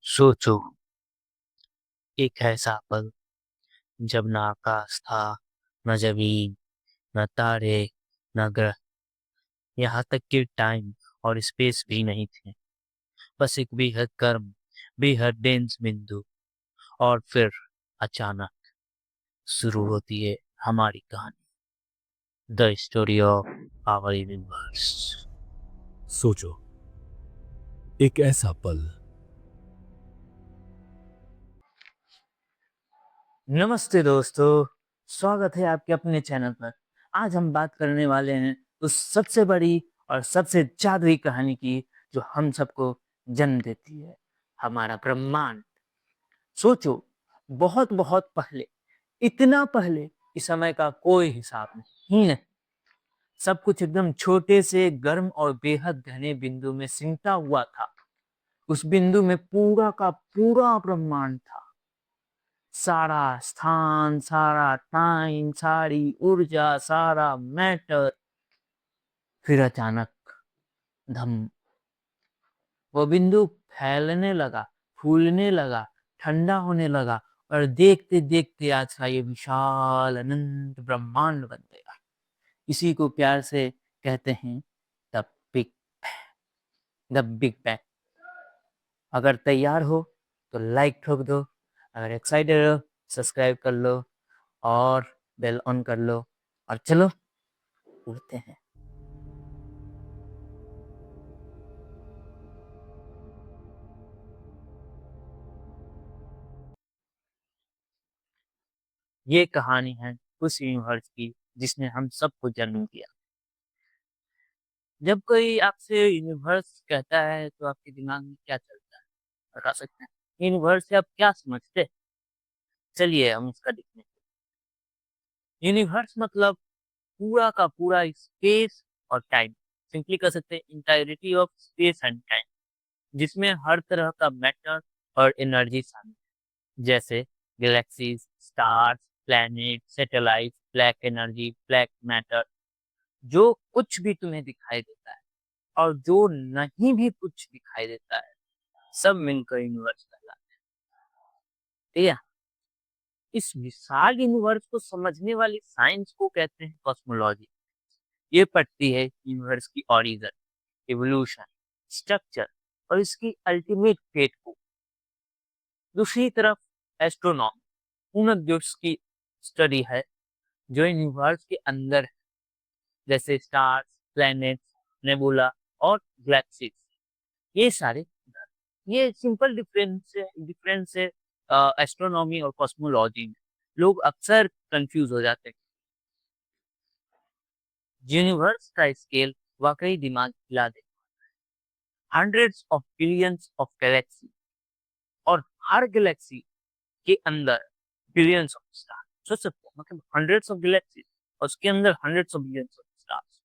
सोचो, एक ऐसा पल जब न आकाश था, न जमीन, न तारे, न ग्रह, यहाँ तक कि टाइम और स्पेस भी नहीं थे। बस एक बेहद गर्म, बेहद डेंस बिंदु। और फिर अचानक शुरू होती है हमारी कहानी, the story of our universe. सोचो, एक ऐसा पल। नमस्ते दोस्तों, स्वागत है आपके अपने चैनल पर। आज हम बात करने वाले हैं उस सबसे बड़ी और सबसे जादुई कहानी की जो हम सबको जन्म देती है, हमारा ब्रह्मांड। सोचो, बहुत बहुत पहले, इतना पहले कि समय का कोई हिसाब नहीं। सब कुछ एकदम छोटे से गर्म और बेहद घने बिंदु में सिमटा हुआ था। उस बिंदु में पूरा का पूरा ब्रह्मांड था। सारा स्थान, सारा टाइम, सारी ऊर्जा, सारा मैटर। फिर अचानक धम, वो बिंदु फैलने लगा, फूलने लगा, ठंडा होने लगा और देखते देखते आज का ये विशाल अनंत ब्रह्मांड बन गया। इसी को प्यार से कहते हैं the big the big bang. अगर तैयार हो तो लाइक ठोक दो, अगर एक्साइटेड हो सब्सक्राइब कर लो और बेल ऑन कर लो और चलो उड़ते हैं। ये कहानी है उस यूनिवर्स की जिसने हम सबको जन्म दिया। जब कोई आपसे यूनिवर्स कहता है तो आपके दिमाग में क्या चलता है, बता सकते हैं? यूनिवर्स से आप क्या समझते हैं? चलिए हम इसका देखते हैं। यूनिवर्स मतलब पूरा का पूरा स्पेस और टाइम। सिंपली कह सकते हैं entirety of space and time, जिसमें हर तरह का मैटर और एनर्जी शामिल है। जैसे galaxies, stars, planet, satellite, black energy, black matter. जो कुछ भी तुम्हें दिखाई देता है और जो नहीं भी कुछ दिखाई देता है, सब मिलकर यूनिवर्स कहलाता है। ठीक है? इस विशाल यूनिवर्स को समझने वाली साइंस को कहते हैं कॉस्मोलॉजी। ये पढ़ती है यूनिवर्स की ओरिजिन, इवोल्यूशन, स्ट्रक्चर और इसकी अल्टीमेट फेट को। दूसरी तरफ एस्ट्रोनॉमी, उन अध्ययों की स्टडी है जो यूनिवर्स के अंदर है, जैसे स्टार्स, प्लैनेट्स, नेबुला और गैलेक्सीज। ये सारे, ये सिंपल डिफरेंस है एस्ट्रोनॉमी और कॉस्मोलॉजी में। लोग अक्सर कंफ्यूज हो जाते हैं। यूनिवर्स का स्केल वाकई दिमाग हिला दे। Hundreds of billions of galaxy, और हर गैलेक्सी के अंदर बिलियंस ऑफ स्टार। सोच सकते हैं, मतलब हंड्रेड्स ऑफ गैलेक्सी और उसके अंदर hundreds of billions of stars.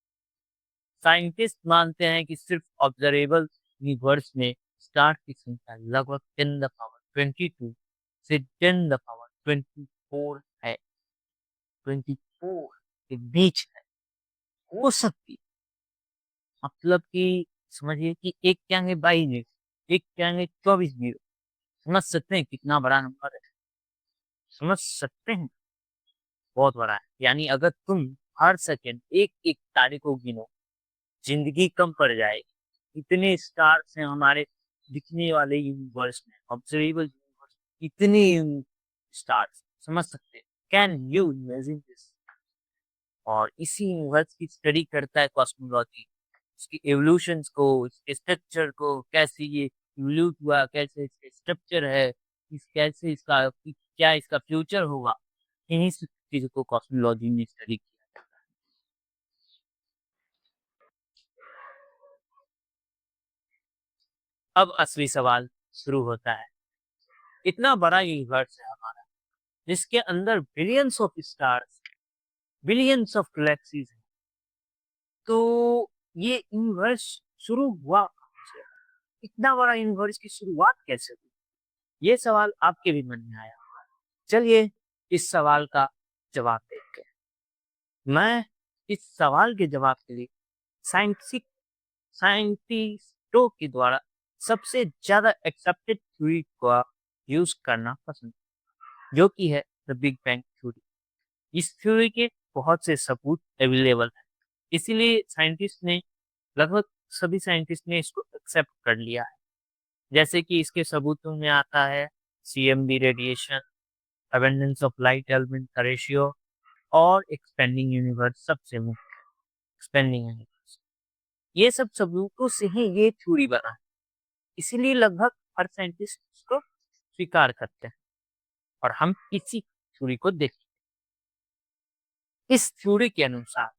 Scientist मानते हैं कि सिर्फ ऑब्जर्वेबल यूनिवर्स में स्टार की संख्या लगभग 10 द पावर 22 से 10 द पावर 24 है। 24 के बीच है, हो सकती है। मतलब कि समझिए कि एक क्या है 22, एक क्या है 24 जीरो। समझ सकते हैं कितना बड़ा नंबर है? समझ सकते हैं, बहुत बड़ा है। यानी अगर तुम हर सेकंड एक एक तारे को गिनो, जिंदगी कम पड़ जाएगी। इतने स्टार्स हैं हमारे दिखने वाले यूनिवर्स में, ऑब्जर्वेबल यूनिवर्स, इतने स्टार्स। समझ सकते हैं? Can you imagine this? और इसी यूनिवर्स की स्टडी करता है कॉस्मोलॉजी, उसकी एवोल्यूशंस को, उसके स्ट्रक्चर को, कैसे ये इवोल्यूट हुआ, कैसे इसके स्ट्रक्चर है, कैसे इसका क्या इसका फ्यूचर होगा। इन्हीं सब चीजों को कॉस्मोलॉजी में स्टडी किया। अब असली सवाल शुरू होता है। इतना बड़ा यूनिवर्स है हमारा, जिसके अंदर billions of stars, billions of galaxies हैं। तो ये यूनिवर्स शुरू हुआ कहाँ से? इतना बड़ा यूनिवर्स की शुरुआत कैसे हुई? ये सवाल आपके भी मन में आया। चलिए इस सवाल का जवाब देखते हैं। मैं इस सवाल के जवाब के लिए साइंटिफिक साइंटिस्टों के द्वारा सबसे ज्यादा एक्सेप्टेड थ्योरी का यूज करना पसंद, जो कि है द बिग बैंग थ्योरी। इस थ्योरी के बहुत से सबूत अवेलेबल हैं, इसीलिए लगभग सभी साइंटिस्ट ने इसको एक्सेप्ट कर लिया है। जैसे कि इसके सबूतों में आता है CMB radiation, abundance of light element का रेशियो, और एक्सपेंडिंग यूनिवर्स सबसे मुख्य, एक्सपेंडिंग यूनिवर्स। ये सब सबूतों से ही ये थ्योरी बना है, इसीलिए लगभग हर साइंटिस्ट इसको स्वीकार करते हैं। और हम इसी थ्योरी को देखते हैं। इस थ्योरी के अनुसार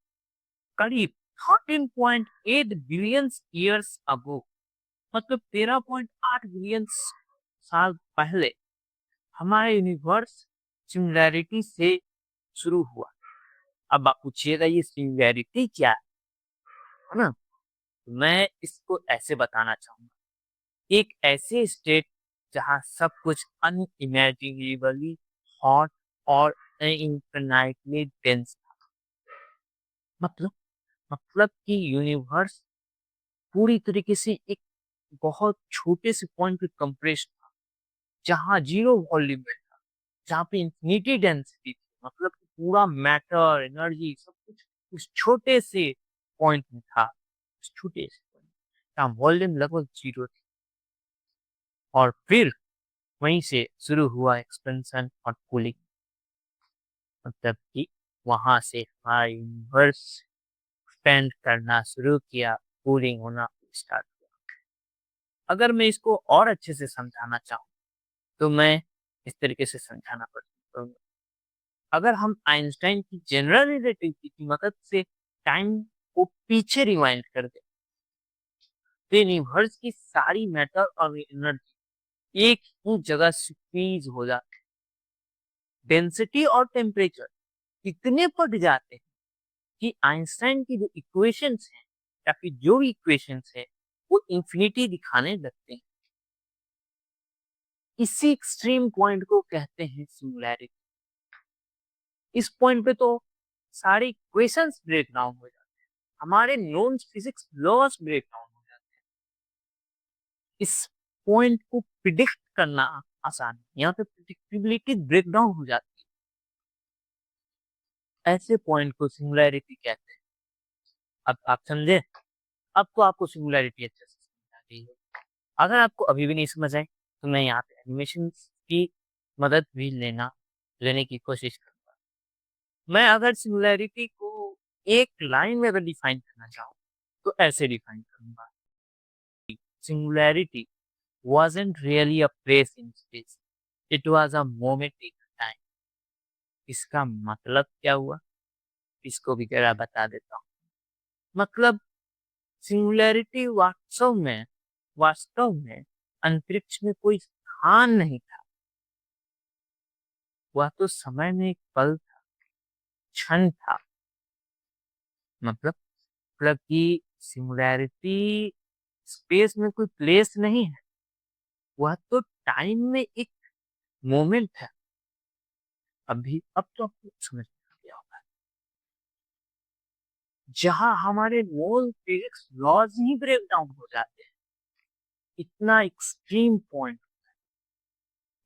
करीब 13.8 बिलियन ईयर्स अगो, मतलब 13.8 बिलियन साल पहले, हमारा यूनिवर्स सिंगुलैरिटी से शुरू हुआ। अब आप पूछिएगा ये सिंगुलैरिटी क्या है ना? मैं इसको ऐसे बताना चाहूंगा, एक ऐसे स्टेट जहां सब कुछ अनइमेजिनेबली हॉट और इनफिनाइटली डेंस, मतलब मतलब कि यूनिवर्स पूरी तरीके से एक बहुत छोटे से पॉइंट पे कंप्रेस था, जहां जीरो वॉल्यूम में था, जहाँ पे इंफिनिटी डेंसिटी थी, मतलब कि पूरा मैटर एनर्जी सब कुछ उस छोटे से पॉइंट में था, उस छोटे से पॉइंट जहाँ वॉल्यूम लगभग जीरो थी। और फिर वहीं से शुरू हुआ एक्सपेंशन और कूलिंग, मतलब कि वहां से हमारा यूनिवर्स एक्सपेंड करना शुरू किया, कूलिंग होना स्टार्ट हुआ। अगर मैं इसको और अच्छे से समझाना चाहूँ तो मैं इस तरीके से समझाना पसंद करूंगा। अगर हम आइंस्टाइन की जनरल रिलेटिविटी की मदद से टाइम को पीछे रिवाइंड कर दें, तो यूनिवर्स की सारी मैटर और एनर्जी एक ही जगह स्क्वीज हो जाती है। डेंसिटी और टेम्परेचर इतने बढ़ जाते हैं कि आइंस्टाइन की जो इक्वेशंस हैं, या फिर जो भी इक्वेशंस है, वो इंफिनिटी दिखाने लगते हैं। इसी एक्सट्रीम पॉइंट को कहते हैं सिंगुलैरिटी। इस पॉइंट पे तो सारे इक्वेशंस ब्रेक डाउन हो जाते हैं, हमारे known physics laws break down हो जाते हैं। इस पॉइंट को प्रिडिक्ट करना आसान है, यहाँ पे प्रिडिक्टिबिलिटी ब्रेक डाउन हो जाती है। ऐसे पॉइंट को सिंगुलैरिटी कहते हैं। अब आप समझे? अब तो आपको सिंगुलैरिटी अच्छे से समझ आ गई है। अगर आपको अभी भी नहीं समझ आए तो मैं यहाँ पे एनिमेशन की मदद भी लेने की कोशिश करूंगा। मैं अगर सिंगुलैरिटी को एक लाइन में अगर डिफाइन करना चाहूँ तो ऐसे डिफाइन करूंगा, singularity wasn't really a place in space, it was a moment in time। इसका मतलब क्या हुआ, इसको भी जरा बता देता हूँ। मतलब सिंगुलैरिटी वास्तव में अंतरिक्ष में कोई स्थान नहीं था, वह तो समय में एक पल था, क्षण था। मतलब कि सिंगुलैरिटी स्पेस में कोई प्लेस नहीं है, वह तो टाइम में एक मोमेंट है। अब तो आपको समझ में आ गया होगा, जहां हमारे नॉन फिजिक्स लॉज ही ब्रेक डाउन हो जाते हैं। इतना एक्सट्रीम पॉइंट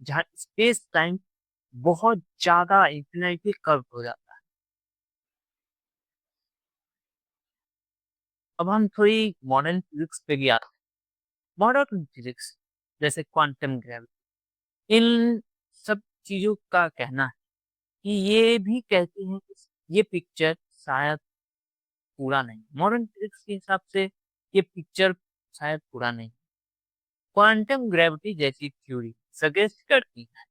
जहां स्पेस टाइम बहुत ज्यादा इंफिनिटी कर्व हो जाता है। अब हम थोड़ी मॉडर्न फिजिक्स पे भी आते हैं। मॉडर्न फिजिक्स जैसे क्वांटम ग्रेविटी, इन सब चीजों का कहना है कि ये भी कहती हैं कि ये पिक्चर शायद पूरा नहीं, मॉडर्न फिजिक्स के हिसाब से ये पिक्चर शायद पूरा नहीं। क्वांटम ग्रेविटी जैसी थ्योरी सजेस्ट करती है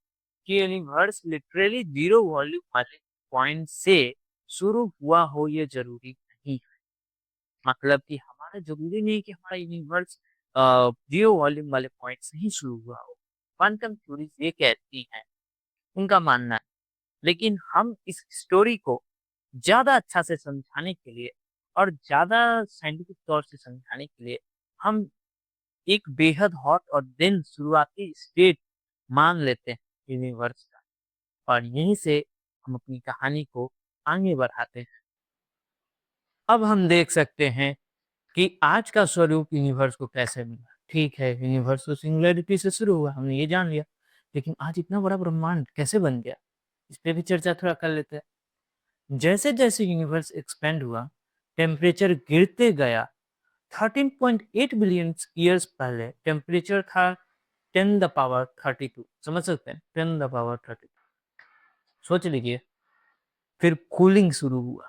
कि यूनिवर्स लिटरली जीरो वॉल्यूम वाले पॉइंट से शुरू हुआ हो, ये जरूरी नहीं है। मतलब कि हमारा जरूरी नहीं कि हमारा यूनिवर्स जीरो वॉल्यूम वाले पॉइंट से ही शुरू हुआ हो। क्वांटम थ्योरी ये कहती है, उनका मानना है। लेकिन हम इस स्टोरी को ज्यादा अच्छा से समझाने के लिए और ज्यादा साइंटिफिक तौर से समझाने के लिए हम एक बेहद हॉट और दिन शुरुआती स्टेट मान लेते हैं यूनिवर्स का, और यहीं से हम अपनी कहानी को आगे बढ़ाते हैं। अब हम देख सकते हैं कि आज का स्वरूप यूनिवर्स को कैसे मिला। ठीक है, यूनिवर्स तो सिंगुलैरिटी से शुरू हुआ, हमने ये जान लिया। लेकिन आज इतना बड़ा ब्रह्मांड कैसे बन गया? इस पे भी चर्चा थोड़ा कर लेते हैं। जैसे-जैसे यूनिवर्स एक्सपेंड हुआ, टेम्परेचर गिरते गया। 13.8 बिलियन ईयर्स पहले टेम्परेचर था 10 द पावर 32। समझ सकते हैं? 10 द पावर 32। सोच लीजिए। फिर कूलिंग शुरू हुआ।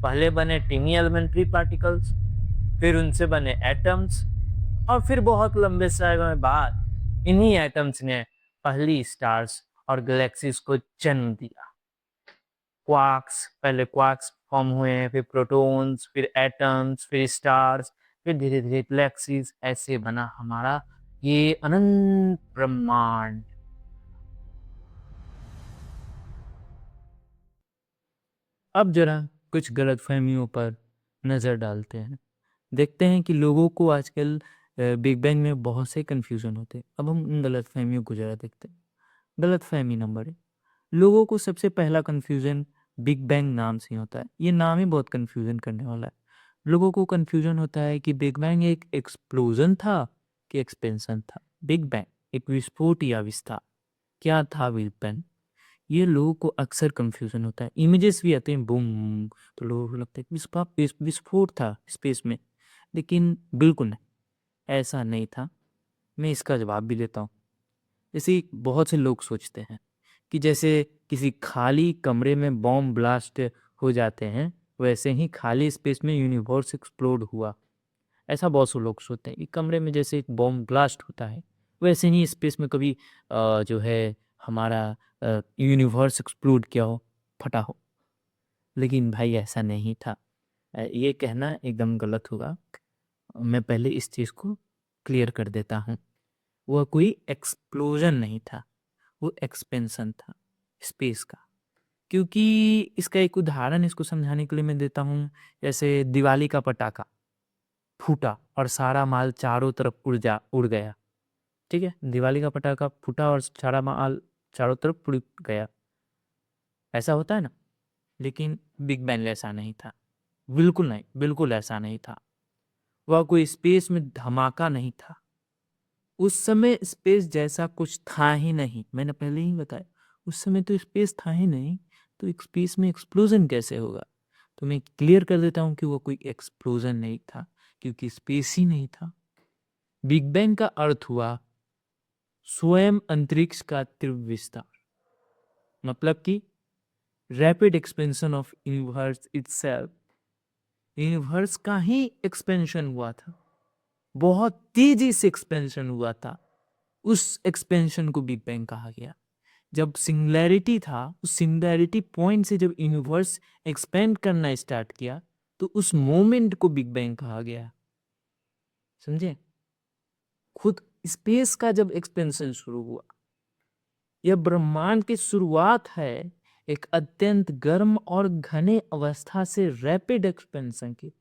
पहले बने टीनी एलिमेंट्री पार्टिकल्स, फिर उनसे बने एटम्स, और फिर बहुत लंबे समय बाद इन्हीं एटम्स ने पहली स्टार्स और गैलेक्सीज को जन्म दिया। क्वार्क्स, पहले क्वार्क्स फॉर्म हुए, फिर प्रोटॉन्स, फिर एटम्स, फिर स्टार्स, फिर धीरे धीरे गैलेक्सीज। ऐसे बना हमारा ये अनंत ब्रह्मांड। अब जरा कुछ गलतफहमियों पर नज़र डालते हैं। देखते हैं कि लोगों को आजकल बिग बैंग में बहुत से कन्फ्यूज़न होते हैं। अब हम उन गलतफहमियों को ज़रा देखते हैं। गलतफहमी नंबर 1, लोगों को सबसे पहला कन्फ्यूज़न बिग बैंग नाम से ही होता है। ये नाम ही बहुत कन्फ्यूज़न करने वाला है। लोगों को कन्फ्यूज़न होता है कि बिग बैंग एक एक्सप्लोज़न था कि एक्सपेंशन था। बिग बैंग एक विस्फोट या विस्तार। क्या था बिग बैंग? ये लोगों को अक्सर कन्फ्यूज़न होता है। इमेजेस भी आते हैं बूम, तो लोगों को लगता है कि विस्फोट था स्पेस में। लेकिन बिल्कुल नहीं, ऐसा नहीं था। मैं इसका जवाब भी देता हूँ। जैसे बहुत से लोग सोचते हैं कि जैसे किसी खाली कमरे में बॉम्ब ब्लास्ट हो जाते हैं, वैसे ही खाली स्पेस में यूनिवर्स एक्सप्लोड हुआ। ऐसा बहुत से लोग सोचते हैं कि कमरे में जैसे एक बॉम्ब ब्लास्ट होता है, वैसे ही स्पेस में कभी जो है हमारा यूनिवर्स एक्सप्लोड किया हो, फटा हो। लेकिन भाई ऐसा नहीं था। ये कहना एकदम गलत होगा। मैं पहले इस चीज़ को क्लियर कर देता हूँ। वह कोई एक्सप्लोजन नहीं था, वो एक्सपेंशन था स्पेस का। क्योंकि इसका एक उदाहरण इसको समझाने के लिए मैं देता हूँ। जैसे दिवाली का पटाखा फूटा और सारा माल चारों तरफ उड़ गया। ठीक है, दिवाली का पटाखा फूटा और सारा माल चारों तरफ उड़ गया। ऐसा होता है ना। लेकिन बिग बैंग ऐसा नहीं था। बिल्कुल नहीं, बिल्कुल ऐसा नहीं था। वह कोई स्पेस में धमाका नहीं था। उस समय स्पेस जैसा कुछ था ही नहीं। मैंने पहले ही बताया, उस समय तो स्पेस था ही नहीं, तो एक स्पेस में एक्सप्लोजन कैसे होगा? तो मैं क्लियर कर देता हूँ कि वो कोई एक्सप्लोजन नहीं था, क्योंकि स्पेस ही नहीं था। बिग बैंग का अर्थ हुआ स्वयं अंतरिक्ष का तीव्र विस्तार। मतलब कि rapid expansion of universe itself. Universe का ही एक्सपेंशन हुआ था, बहुत तेजी से एक्सपेंशन हुआ था। उस एक्सपेंशन को बिग बैंग कहा गया। जब सिंगुलैरिटी था, उस सिंगुलैरिटी पॉइंट से जब यूनिवर्स एक्सपेंड करना स्टार्ट किया, तो उस मोमेंट को बिग बैंग कहा गया। समझे? खुद स्पेस का जब एक्सपेंशन शुरू हुआ, यह ब्रह्मांड की शुरुआत है एक अत्यंत गर्म और घने अवस्था से रैपिड एक्सपेंशन की,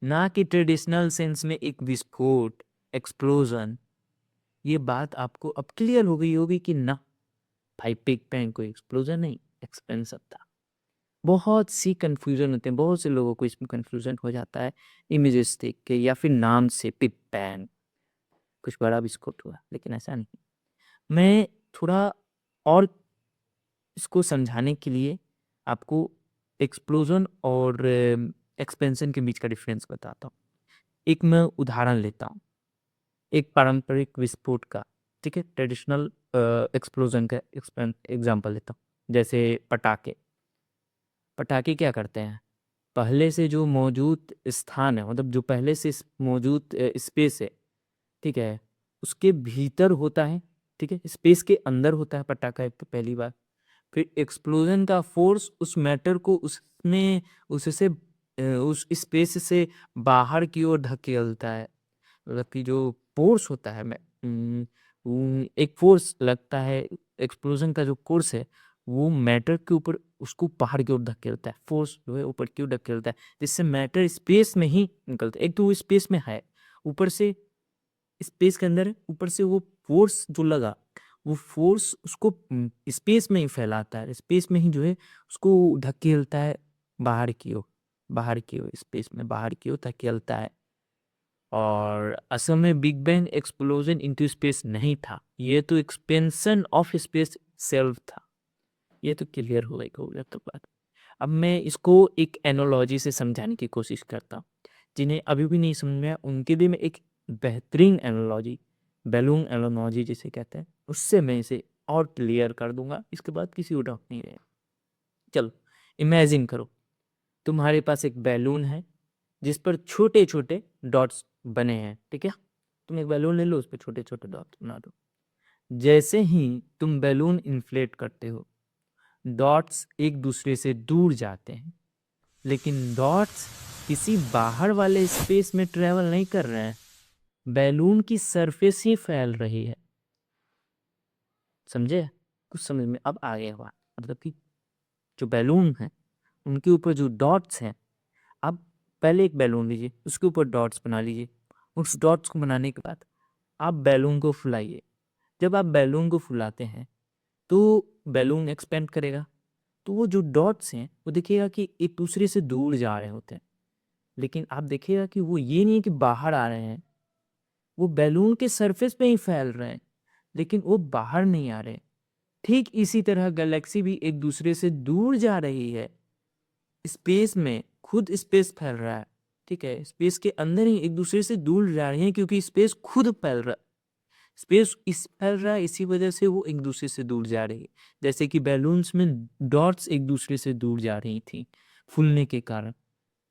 ना कि ट्रेडिशनल सेंस में एक विस्फोट, एक्सप्लोजन। ये बात आपको अब क्लियर हो गई होगी कि ना भाई, बिग बैंग कोई एक्सप्लोजन नहीं, एक्सपेंशन था। बहुत सी कंफ्यूजन होते हैं, बहुत से लोगों को इसमें कंफ्यूजन हो जाता है इमेजेस देख के या फिर नाम से, बिग बैंग कुछ बड़ा विस्फोट हुआ, लेकिन ऐसा नहीं। मैं थोड़ा और इसको समझाने के लिए आपको एक्सप्लोजन और एक्सपेंशन के बीच का डिफरेंस बताता हूँ। एक मैं उदाहरण लेता हूँ, एक पारंपरिक विस्फोट का। ठीक है, ट्रेडिशनल एक्सप्लोजन का एग्जांपल लेता हूँ। जैसे पटाखे। पटाखे क्या करते हैं? पहले से जो मौजूद स्थान है, मतलब जो पहले से मौजूद स्पेस है, ठीक है, उसके भीतर होता है। ठीक है, स्पेस के अंदर होता है पटाखा एक तो पहली बार। फिर एक्सप्लोजन का फोर्स उस मैटर को उसमें उससे उस स्पेस से बाहर की ओर धकेलता है। मतलब कि जो फोर्स होता है, एक फोर्स लगता है। एक्सप्लोजन का जो कोर्स है, वो मैटर के ऊपर उसको बाहर की ओर धकेलता है। फोर्स जो है ऊपर की ओर धकेलता है, जिससे मैटर स्पेस में ही निकलता है। एक तो वो स्पेस में है, ऊपर से स्पेस के अंदर है, ऊपर से वो फोर्स जो लगा, वो फोर्स उसको स्पेस में ही फैलाता है, स्पेस में ही जो है उसको धकेलता है बाहर की ओर, बाहर की ओर, स्पेस में बाहर की ओर धकेलता है। और असल में big bang explosion into space नहीं था, ये तो एक्सपेंशन ऑफ स्पेस सेल्फ था। ये तो क्लियर हो गई तो बात। अब मैं इसको एक एनोलॉजी से समझाने की कोशिश करता हूँ। जिन्हें अभी भी नहीं समझ में आया उनके लिए मैं एक बेहतरीन एनोलॉजी, बैलून एनोलॉजी जिसे कहते हैं, उससे मैं इसे और क्लियर कर दूंगा। इसके बाद किसी को डाउट नहीं रहेगा। चलो इमेजिन करो, तुम्हारे पास एक बैलून है जिस पर छोटे छोटे डॉट्स बने हैं, ठीक है। तुम एक बैलून ले लो, उस पर छोटे छोटे डॉट्स बना दो। जैसे ही तुम बैलून इन्फ्लेट करते हो, डॉट्स एक दूसरे से दूर जाते हैं, लेकिन डॉट्स किसी बाहर वाले स्पेस में ट्रेवल नहीं कर रहे हैं, बैलून की सरफेस ही फैल रही है। समझे? कुछ समझ में अब आ गया हुआ, मतलब कि जो बैलून है उनके ऊपर जो डॉट्स हैं, अब पहले एक बैलून लीजिए, उसके ऊपर डॉट्स बना लीजिए। उस डॉट्स को बनाने के बाद आप बैलून को फुलाइए। जब आप बैलून को फुलाते हैं तो बैलून एक्सपेंड करेगा, तो वो जो डॉट्स हैं वो देखिएगा कि एक दूसरे से दूर जा रहे होते हैं, लेकिन आप देखिएगा कि वो ये नहीं है कि बाहर आ रहे हैं, वो बैलून के सरफेस पे ही फैल रहे हैं, लेकिन वो बाहर नहीं आ रहे। ठीक इसी तरह गैलेक्सी भी एक दूसरे से दूर जा रही है, स्पेस में खुद स्पेस फैल रहा है, ठीक है। स्पेस के अंदर ही एक दूसरे से दूर जा रही है, क्योंकि स्पेस खुद फैल रहा, स्पेस इस फैल रहा है, इसी वजह से वो एक दूसरे से दूर जा रही है। जैसे कि बैलून्स में डॉट्स एक दूसरे से दूर जा रही थी फूलने के कारण,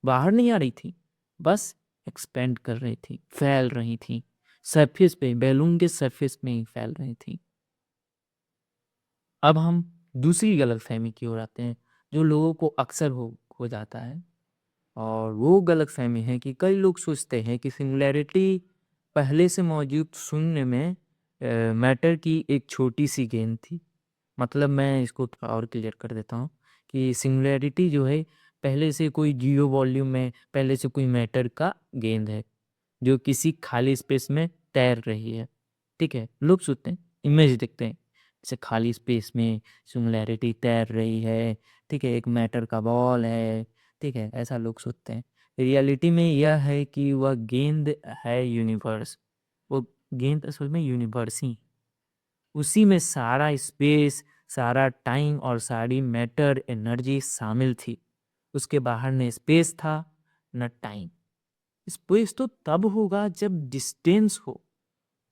बाहर नहीं आ रही थी, बस एक्सपेंड कर रही थी, फैल रही थी सरफेस पे, बैलून के सरफेस में ही फैल रही थी। अब हम दूसरी गलतफहमी की ओर आते हैं, जो लोगों को अक्सर हो जाता है। और वो गलतफहमी है कि कई लोग सोचते हैं कि सिंगुलैरिटी पहले से मौजूद शून्य में मैटर की एक छोटी सी गेंद थी। मतलब मैं इसको थोड़ा और क्लियर कर देता हूँ कि सिंगुलैरिटी जो है पहले से कोई जीरो वॉल्यूम में पहले से कोई मैटर का गेंद है जो किसी खाली स्पेस में तैर रही है, ठीक है। लोग सोचते हैं, इमेज देखते हैं, जैसे खाली स्पेस में सिंगुलैरिटी तैर रही है, ठीक है, एक मैटर का बॉल है, ठीक है, ऐसा लोग सोचते हैं। रियलिटी में यह है कि वह गेंद है यूनिवर्स, वो गेंद असल में यूनिवर्स ही, उसी में सारा स्पेस, सारा टाइम और सारी मैटर एनर्जी शामिल थी। उसके बाहर न स्पेस था न टाइम। स्पेस तो तब होगा जब डिस्टेंस हो,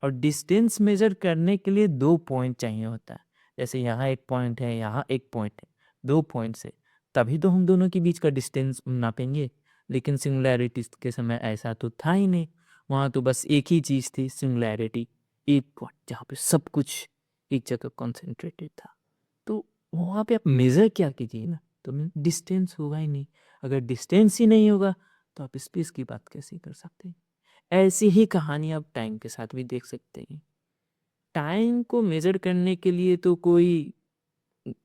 और डिस्टेंस मेजर करने के लिए दो पॉइंट चाहिए होता है। जैसे यहाँ एक पॉइंट है, यहाँ एक पॉइंट है, दो पॉइंट से तभी तो हम दोनों के बीच का डिस्टेंस नापेंगे। लेकिन सिंगुलैरिटी के समय ऐसा तो था ही नहीं, वहाँ तो बस एक ही चीज़ थी, सिंगुलैरिटी, एक पॉइंट जहाँ पे सब कुछ एक जगह कॉन्सेंट्रेटेड था। तो वहाँ पे आप मेज़र क्या कीजिए ना, तो डिस्टेंस होगा ही नहीं। अगर डिस्टेंस ही नहीं होगा तो आप स्पेस की बात कैसे कर सकते हैं। ऐसी ही कहानी आप टाइम के साथ भी देख सकते हैं। टाइम को मेजर करने के लिए तो कोई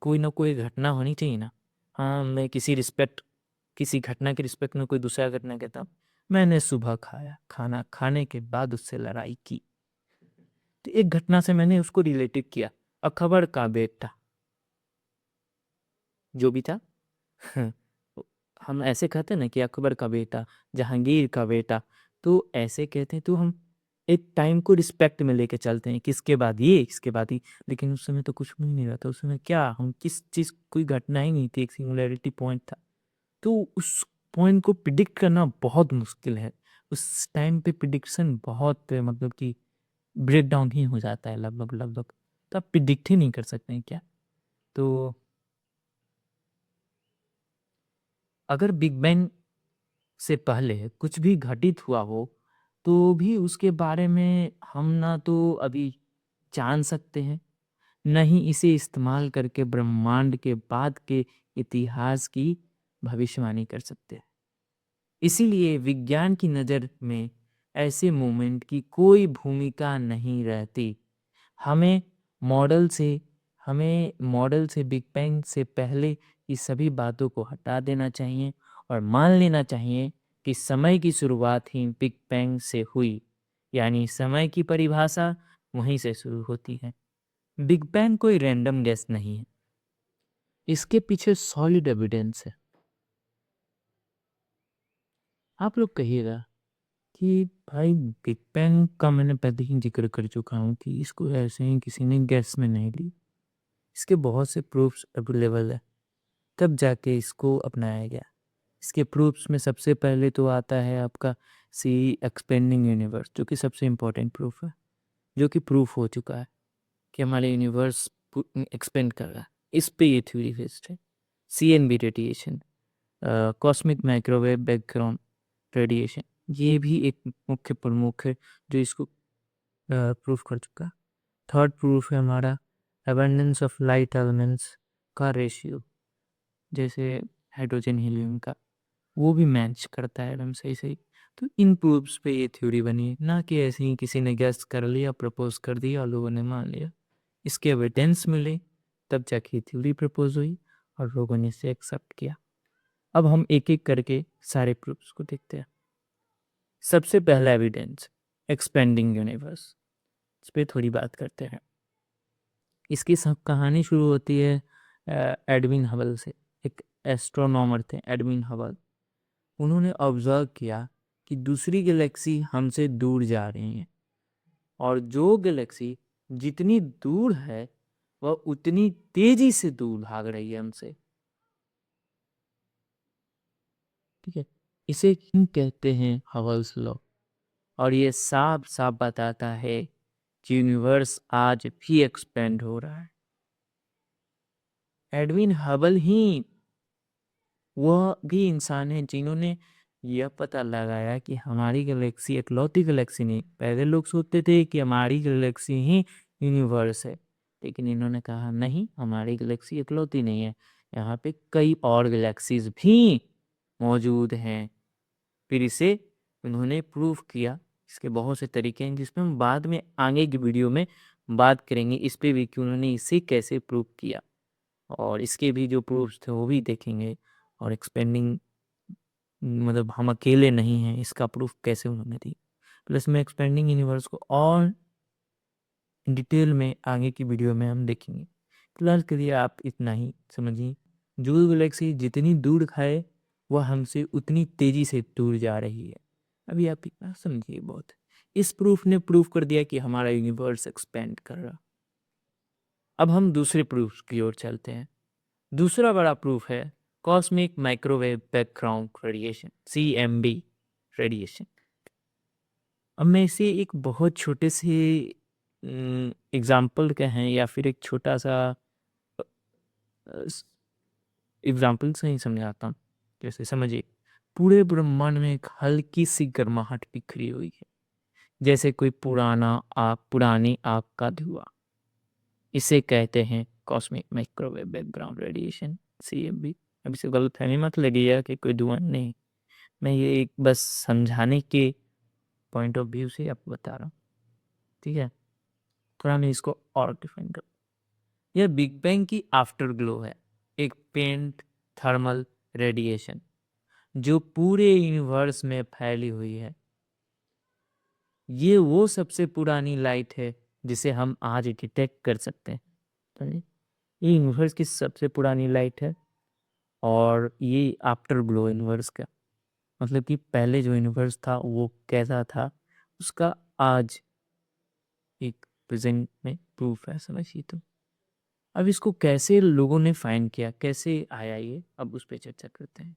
कोई ना कोई घटना होनी चाहिए ना। हाँ, मैं किसी घटना के रिस्पेक्ट में कोई दूसरा घटना कहता हूँ। मैंने सुबह खाना खाने के बाद उससे लड़ाई की, तो एक घटना से मैंने उसको रिलेटेड किया। अकबर का बेटा जो भी था हम ऐसे कहते हैं ना कि अकबर का बेटा, जहांगीर का बेटा, तो ऐसे कहते हैं, तो हम एक टाइम को रिस्पेक्ट में लेके चलते हैं, किसके बाद ये, इसके बाद ही। लेकिन उस समय तो कुछ भी नहीं रहा था, उस समय क्या, हम किस चीज़, कोई घटना ही नहीं थी, एक सिंगुलैरिटी पॉइंट था। तो उस पॉइंट को प्रिडिक्ट करना बहुत मुश्किल है। उस टाइम पे प्रिडिक्शन बहुत मतलब कि ब्रेक डाउन ही हो जाता है लगभग लगभग, तो आप प्रिडिक्ट ही नहीं कर सकते हैं क्या। तो अगर बिग बैंग से पहले कुछ भी घटित हुआ हो, तो भी उसके बारे में हम ना तो अभी जान सकते हैं, न ही इसे इस्तेमाल करके ब्रह्मांड के बाद के इतिहास की भविष्यवाणी कर सकते हैं। इसीलिए विज्ञान की नज़र में ऐसे मोमेंट की कोई भूमिका नहीं रहती। हमें मॉडल से हमें मॉडल से बिग बैंग से पहले की सभी बातों को हटा देना चाहिए और मान लेना चाहिए कि समय की शुरुआत ही बिग बैंग से हुई, यानी समय की परिभाषा वहीं से शुरू होती है। बिग बैंग कोई रैंडम गेस नहीं है, इसके पीछे सॉलिड एविडेंस है। आप लोग कहिएगा कि भाई बिग बैंग का मैंने पहले ही जिक्र कर चुका हूँ कि इसको ऐसे ही किसी ने गैस में नहीं ली। इसके बहुत से प्रूफ्स अवेलेबल है, तब जाके इसको अपनाया गया। इसके प्रूफ्स में सबसे पहले तो आता है आपका सी एक्सपेंडिंग यूनिवर्स, जो कि सबसे इम्पोर्टेंट प्रूफ है, जो कि प्रूफ हो चुका है कि हमारे यूनिवर्स एक्सपेंड कर रहा है। इस पे ये थ्योरी बेस्ड है। CNB radiation, cosmic microwave background radiation, ये भी एक मुख्य प्रमुख है जो इसको प्रूफ कर चुका है। थर्ड प्रूफ है हमारा अबंडेंस ऑफ लाइट एलिमेंट्स का रेशियो, जैसे हाइड्रोजन हीलियम का, वो भी मैच करता है एकदम सही सही। तो इन प्रूफ्स पे ये थ्योरी बनी है, ना कि ऐसे ही किसी ने गेस कर लिया, प्रपोज कर दिया और लोगों ने मान लिया। इसके एविडेंस मिले तब जाके थ्योरी प्रपोज हुई और लोगों ने इसे एक्सेप्ट किया। अब हम एक एक करके सारे प्रूफ्स को देखते हैं। सबसे पहला एविडेंस एक्सपेंडिंग यूनिवर्स, इस पर थोड़ी बात करते हैं। इसकी सब कहानी शुरू होती है एडविन हबल से। एक एस्ट्रोनॉमर थे एडविन हबल, उन्होंने ऑब्जर्व किया कि दूसरी गैलेक्सी हमसे दूर जा रही हैं, और जो गैलेक्सी जितनी दूर है वह उतनी तेजी से दूर भाग रही है हमसे। ठीक है, इसे क्यों कहते हैं हबल्स लॉ, और ये साफ साफ बताता है कि यूनिवर्स आज भी एक्सपेंड हो रहा है। एडविन हबल ही वह भी इंसान है जिन्होंने यह पता लगाया कि हमारी गैलेक्सी इकलौती गैलेक्सी नहीं। पहले लोग सोचते थे कि हमारी गैलेक्सी ही यूनिवर्स है, लेकिन इन्होंने कहा नहीं, हमारी गैलेक्सी इकलौती नहीं है, यहाँ पे कई और गैलेक्सीज भी मौजूद हैं। फिर इसे उन्होंने प्रूफ किया। इसके बहुत से तरीके हैं जिसमें हम बाद में आगे की वीडियो में बात करेंगे इस पे भी कि उन्होंने इसे कैसे प्रूफ किया, और इसके भी जो प्रूफ्स थे वो भी देखेंगे। और एक्सपेंडिंग मतलब हम अकेले नहीं हैं, इसका प्रूफ कैसे उन्होंने दी। प्लस में एक्सपेंडिंग यूनिवर्स को और डिटेल में आगे की वीडियो में हम देखेंगे। फिलहाल के लिए आप इतना ही समझिए, जो गैलेक्सी जितनी दूर खाए वह हमसे उतनी तेजी से दूर जा रही है। अभी आप इतना समझिए बहुत। इस प्रूफ ने प्रूफ कर दिया कि हमारा यूनिवर्स एक्सपेंड कर रहा। अब हम दूसरे प्रूफ की ओर चलते हैं। दूसरा बड़ा प्रूफ है cosmic microwave background radiation, CMB radiation. अब मैं इसे एक बहुत छोटे से एग्जाम्पल कहें या फिर एक छोटा सा एग्जाम्पल से ही समझाता हूँ। जैसे समझिए, पूरे ब्रह्मांड में एक हल्की सी गर्माहट बिखरी हुई है, जैसे कोई पुरानी आग का धुआं। इसे कहते हैं cosmic microwave background radiation, CMB। अब इसे गलतफहमी मत लगिएगा कि कोई धुआं नहीं, मैं ये एक बस समझाने के पॉइंट ऑफ व्यू से आपको बता रहा हूँ। ठीक है, थोड़ा मैं इसको और डिफाइन कर। यह बिग बैंग की आफ्टर ग्लो है, एक पेंट थर्मल रेडिएशन जो पूरे यूनिवर्स में फैली हुई है। ये वो सबसे पुरानी लाइट है जिसे हम आज डिटेक्ट कर सकते हैं। समझे? ये यूनिवर्स की सबसे पुरानी लाइट है, और ये आफ्टर ग्लो यूनिवर्स का मतलब कि पहले जो यूनिवर्स था वो कैसा था उसका आज एक प्रेजेंट में प्रूफ है, समझिए। तो अब इसको कैसे लोगों ने फाइंड किया, कैसे आया ये, अब उस पर चर्चा करते हैं।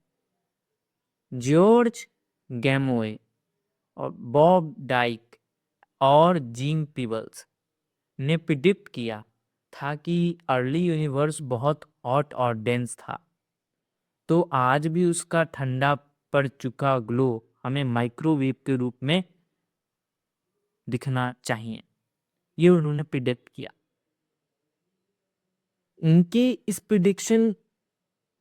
जॉर्ज गैमोए और बॉब डाइक और जीन पीबल्स ने प्रिडिक्ट किया था कि अर्ली यूनिवर्स बहुत हॉट और डेंस था, तो आज भी उसका ठंडा पड़ चुका ग्लो हमें माइक्रोवेव के रूप में दिखना चाहिए। ये उन्होंने प्रिडिक्ट किया। उनके इस प्रिडिक्शन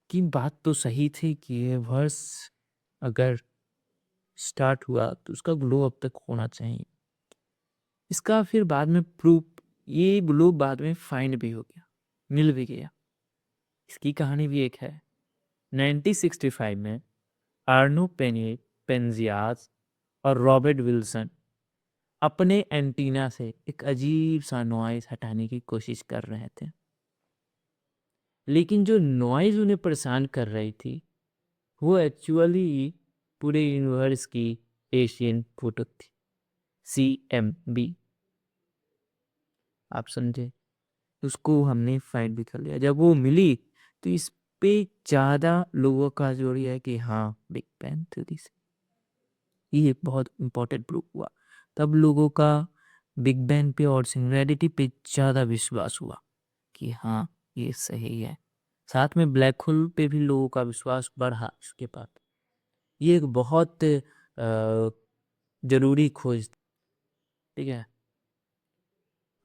की बात तो सही थी कि ये वर्ष अगर स्टार्ट हुआ तो उसका ग्लो अब तक होना चाहिए। इसका फिर बाद में प्रूफ, ये ग्लो बाद में फाइंड भी हो गया, मिल भी गया। इसकी कहानी भी एक है। 1965 में आर्नो पेंजियास और रॉबर्ट विल्सन अपने एंटीना से एक अजीब सा नॉइज हटाने की कोशिश कर रहे थे, लेकिन जो नॉइज उन्हें परेशान कर रही थी वो एक्चुअली पूरे यूनिवर्स की एशियन फोटो थी, CMB, आप समझे। उसको हमने फाइंड भी कर लिया। जब वो मिली तो इस पे ज़्यादा लोगों का जोड़ी है कि हाँ बिग बैंग थ्योरी से, ये बहुत इम्पोर्टेंट प्रूफ हुआ। तब लोगों का बिग बैंग पे और सिंगुलैरिटी पे ज़्यादा विश्वास हुआ कि हाँ ये सही है। साथ में ब्लैक होल पे भी लोगों का विश्वास बढ़ा इसके बाद। ये एक बहुत ज़रूरी खोज थी, ठीक है।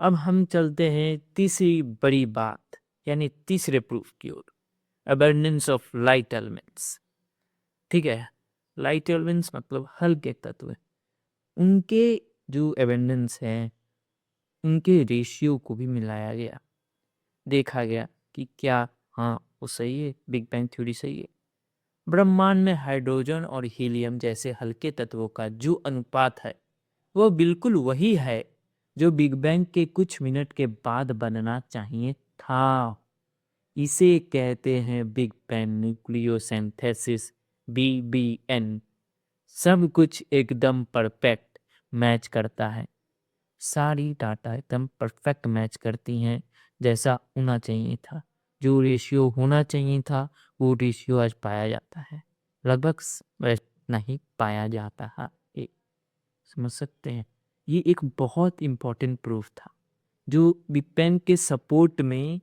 अब हम चलते हैं तीसरी बड़ी बात यानी तीसरे प्रूफ की ओर, अबंडेंस ऑफ लाइट एलिमेंट्स, ठीक है। लाइट एलिमेंट्स मतलब हल्के तत्व, उनके जो अबंडेंस हैं उनके रेशियो को भी मिलाया गया, देखा गया कि क्या हाँ वो सही है, बिग बैंग थ्योरी सही है। ब्रह्मांड में हाइड्रोजन और हीलियम जैसे हल्के तत्वों का जो अनुपात है वो बिल्कुल वही है जो बिग बैंग के कुछ मिनट के बाद बनना चाहिए था। इसे कहते हैं बिग बैंग न्यूक्लियोसिंथेसिस, BBN। सब कुछ एकदम परफेक्ट मैच करता है, सारी डाटा एकदम परफेक्ट मैच करती हैं जैसा होना चाहिए था। जो रेशियो होना चाहिए था वो रेशियो आज पाया जाता है, लगभग वैसा ही पाया जाता है। ये समझ सकते हैं, ये एक बहुत इम्पोर्टेंट प्रूफ था जो बिग बैंग के सपोर्ट में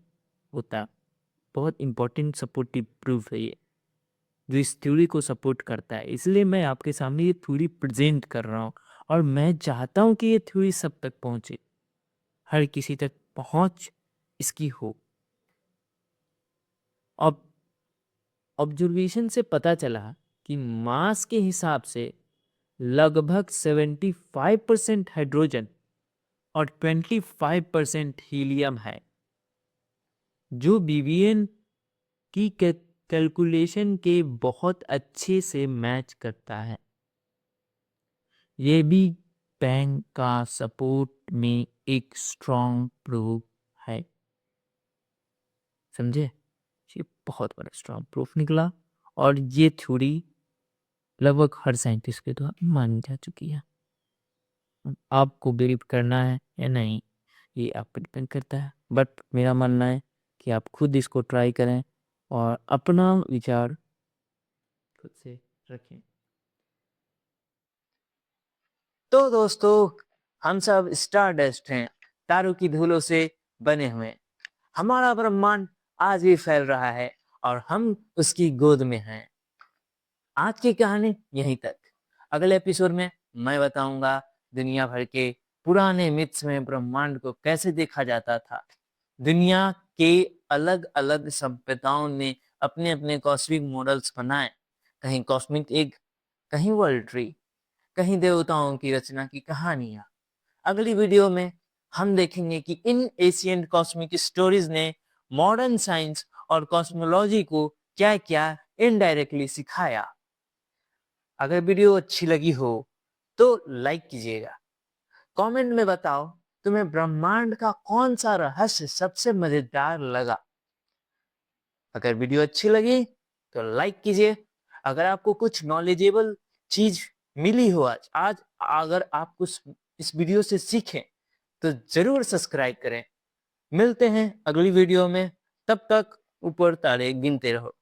होता, बहुत इम्पोर्टेंट सपोर्टिव प्रूफ है ये, जो इस थ्योरी को सपोर्ट करता है। इसलिए मैं आपके सामने ये थ्योरी प्रेजेंट कर रहा हूँ और मैं चाहता हूँ कि ये थ्योरी सब तक पहुँचे, हर किसी तक पहुँच इसकी हो। अब ऑब्जर्वेशन से पता चला कि मास के हिसाब से लगभग 75% हाइड्रोजन और 25% हीलियम है, जो BBN की कैलकुलेशन के बहुत अच्छे से मैच करता है। ये भी बैंग का सपोर्ट में एक स्ट्रॉन्ग प्रूफ है, समझे। ये बहुत बड़ा स्ट्रॉन्ग प्रूफ निकला और ये थ्योरी लगभग हर साइंटिस्ट के द्वारा मानी जा चुकी है। अब आपको बिलीव करना है या नहीं ये आप पर डिपेंड करता है, बट मेरा मानना है कि आप खुद इसको ट्राई करें और अपना विचार खुद से रखें। तो दोस्तों हम सब स्टार डस्ट हैं, तारों की धूलों से बने हुए हैं। हमारा ब्रह्मांड आज भी फैल रहा है और हम उसकी गोद में हैं। आज की कहानी यहीं तक। अगले एपिसोड में मैं बताऊंगा दुनिया भर के पुराने मिथ्स में ब्रह्मांड को कैसे देखा जाता था। दुनिया के अलग अलग सभ्यताओं ने अपने अपने कॉस्मिक मॉडल्स बनाए, कहीं कॉस्मिक एग, कहीं वर्ल्ड ट्री, कहीं देवताओं की रचना की कहानियां। अगली वीडियो में हम देखेंगे कि इन एशियंट कॉस्मिक स्टोरीज ने मॉडर्न साइंस और कॉस्मोलॉजी को क्या क्या इनडायरेक्टली सिखाया। अगर वीडियो अच्छी लगी हो तो लाइक कीजिएगा, कमेंट में बताओ तुम्हें ब्रह्मांड का कौन सा रहस्य सबसे मजेदार लगा। अगर वीडियो अच्छी लगी तो लाइक कीजिए। अगर आपको कुछ नॉलेजेबल चीज मिली हो आज आज अगर आप कुछ इस वीडियो से सीखें तो जरूर सब्सक्राइब करें। मिलते हैं अगली वीडियो में, तब तक ऊपर तारे गिनते रहो।